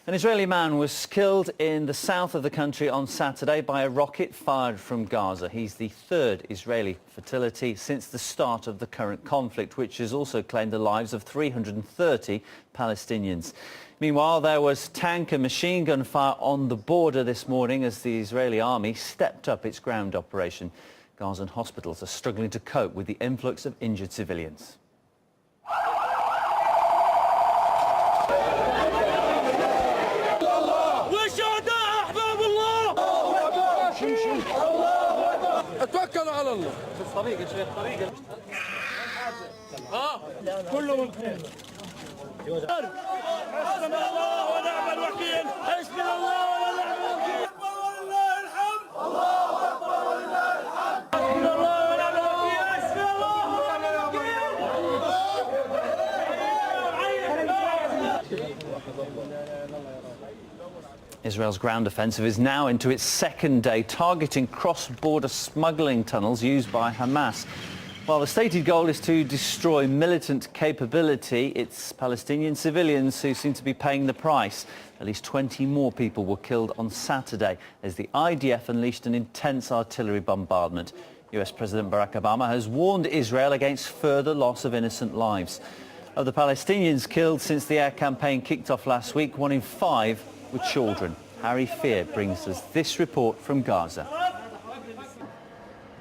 An Israeli man was killed in the south of the country on Saturday by a rocket fired from Gaza. He's the third Israeli fatality since the start of the current conflict, which has also claimed the lives of 330 Palestinians. Meanwhile, there was tank and machine gun fire on the border this morning as the Israeli army stepped up its ground operation. Gazan hospitals are struggling to cope with the influx of injured civilians. اتوكلوا على الله الطريق شويه الطريق كله من حسبنا الله ونعم الوكيل حسبنا الله ونعم الوكيل ولله الحمد الله اكبر ولله الحمد حسبنا الله ونعم الوكيل حسبنا الله ونعم الوكيل. Israel's ground offensive is now into its second day, targeting cross-border smuggling tunnels used by Hamas. While the stated goal is to destroy militant capability, it's Palestinian civilians who seem to be paying the price. At least 20 more people were killed on Saturday as the IDF unleashed an intense artillery bombardment. US President Barack Obama has warned Israel against further loss of innocent lives. Of the Palestinians killed since the air campaign kicked off last week, 1 in 5 were children. Harry Fear brings us this report from Gaza.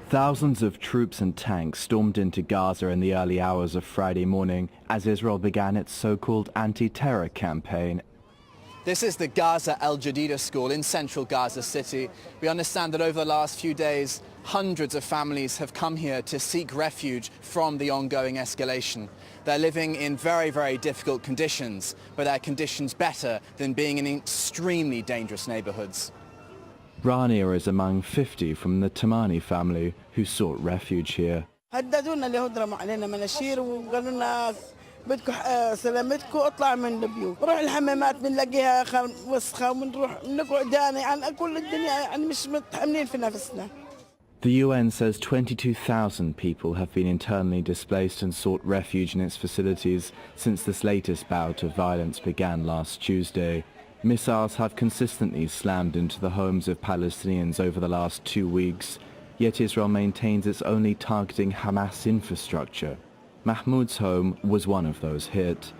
Thousands of troops and tanks stormed into Gaza in the early hours of Friday morning as Israel began its so-called anti-terror campaign. This is the Gaza Al Jadida school in central Gaza City. We understand that over the last few days, hundreds of families have come here to seek refuge from the ongoing escalation. They're living in very, very difficult conditions, but they're conditions better than being in extremely dangerous neighborhoods. Rania is among 50 from the Tamani family who sought refuge here. بدكم سلامتكم اطلع من البيوت نروح الحمامات بنلاقيها وسخه ونروح نقعد يعني كل الدنيا يعني مش متحملين في نفسنا. The UN says 22,000 people have been internally displaced and sought refuge in its facilities since this latest bout of violence began last Tuesday. Missiles have consistently slammed into the homes of Palestinians over the last 2 weeks, yet Israel maintains it's only targeting Hamas infrastructure. Mahmoud's home was one of those hit.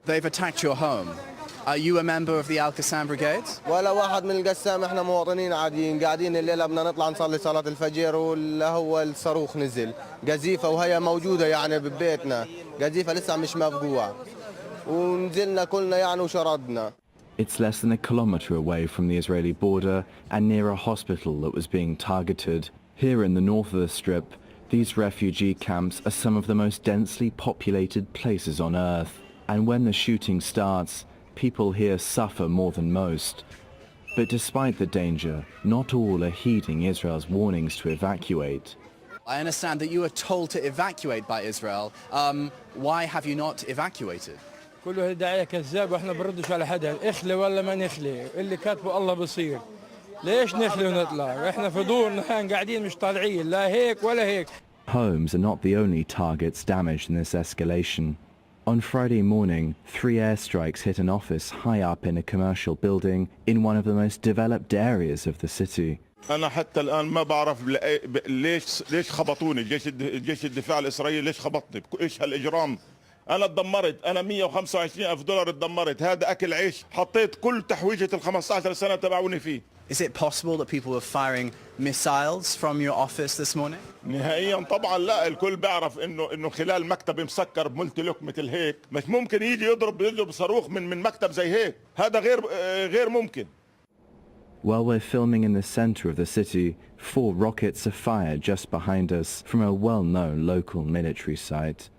They've attacked your home. Are you a member of the Al-Qassam Brigade? ولا واحد من القسام احنا مواطنين عاديين قاعدين الليلة بدنا نطلع نصلي صلاة الفجر ولا هو الصاروخ نزل قذيفة وهي موجودة يعني ببيتنا قذيفة لسه مش مفقوعة ونزلنا كلنا يعني وشردنا. It's less than a kilometre away from the Israeli border and near a hospital that was being targeted. Here in the north of the Strip, these refugee camps are some of the most densely populated places on earth, and when the shooting starts, people here suffer more than most. But despite the danger, not all are heeding Israel's warnings to evacuate. I understand that you were told to evacuate by Israel. Why have you not evacuated? كله داعية كذاب واحنا بنردش على حدا اخلي ولا ما نخلي اللي كاتبه الله بصير ليش نخلي ونطلع احنا في دورنا قاعدين مش طالعين لا هيك ولا هيك. Homes are not the only targets damaged in this escalation. On Friday morning, 3 airstrikes hit an office high up in a commercial building in one of the most developed areas of the city. أنا حتى الآن ما بعرف ليش خبطوني جيش الدفاع الإسرائيلي ليش خبطني إيش هالإجرام أنا اتدمرت أنا 125,000 دولار اتدمرت هذا أكل عيش حطيت كل تحويجة ال15 سنة تبعوني فيه. Is it possible that people were firing missiles from your office this morning? نهائيا طبعا لا الكل بيعرف انه خلال مكتب مسكر بملتي لوك مثل هيك مش ممكن يجي يضرب صاروخ من مكتب زي هيك هذا غير ممكن. While we're filming in the center of the city, 4 rockets are fired just behind us from a well-known local military site.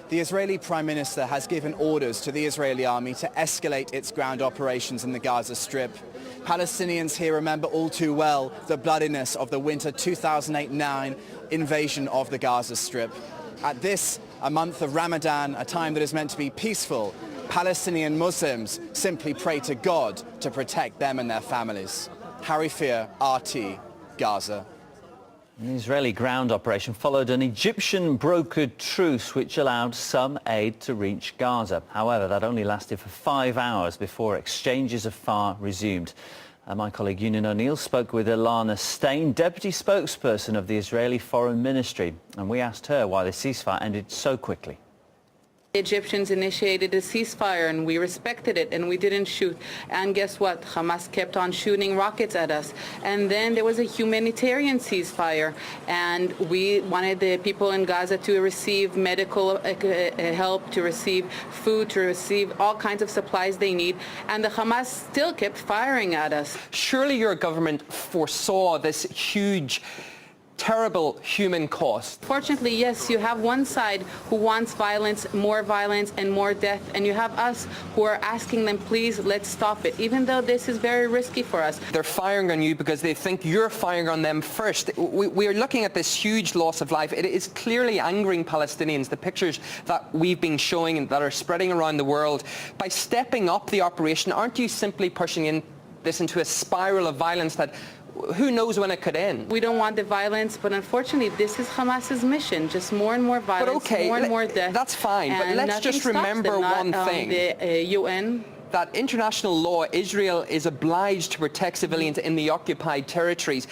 The Israeli Prime Minister has given orders to the Israeli army to escalate its ground operations in the Gaza Strip. Palestinians here remember all too well the bloodiness of the winter 2008-9 invasion of the Gaza Strip. At this, a month of Ramadan, a time that is meant to be peaceful, Palestinian Muslims simply pray to God to protect them and their families. Harry Fear, RT, Gaza. An Israeli ground operation followed an Egyptian brokered truce which allowed some aid to reach Gaza. However, that only lasted for 5 hours before exchanges of fire resumed. My colleague Union O'Neill spoke with Ilana Stein, deputy spokesperson of the Israeli Foreign Ministry, and we asked her why the ceasefire ended so quickly. The Egyptians initiated a ceasefire and we respected it and we didn't shoot. And guess what? Hamas kept on shooting rockets at us. And then there was a humanitarian ceasefire and we wanted the people in Gaza to receive medical help, to receive food, to receive all kinds of supplies they need. And the Hamas still kept firing at us. Surely your government foresaw this huge, terrible human cost. Fortunately, yes, you have one side who wants violence, and more death, and you have us who are asking them, please, let's stop it, even though this is very risky for us. They're firing on you because they think you're firing on them first. We are looking at this huge loss of life. It is clearly angering Palestinians, the pictures that we've been showing and that are spreading around the world. By stepping up the operation, aren't you simply pushing this into a spiral of violence that who knows when it could end? We don't want the violence, but unfortunately, this is Hamas's mission. Just more and more violence, but okay, more and more death. That's fine, but let's just remember one thing. The UN. That international law, Israel is obliged to protect civilians in the occupied territories.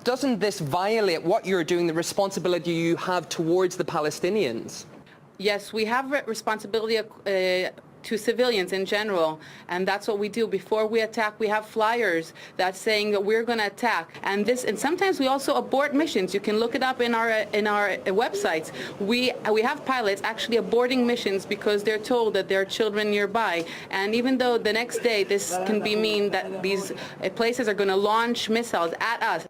Doesn't this violate what you're doing, the responsibility you have towards the Palestinians? Yes, we have responsibility to civilians in general, and that's what we do. Before we attack, we have flyers that's saying that we're going to attack, and sometimes we also abort missions. You can look it up in our websites. We have pilots actually aborting missions because they're told that there are children nearby, and even though the next day this can be mean that these places are going to launch missiles at us,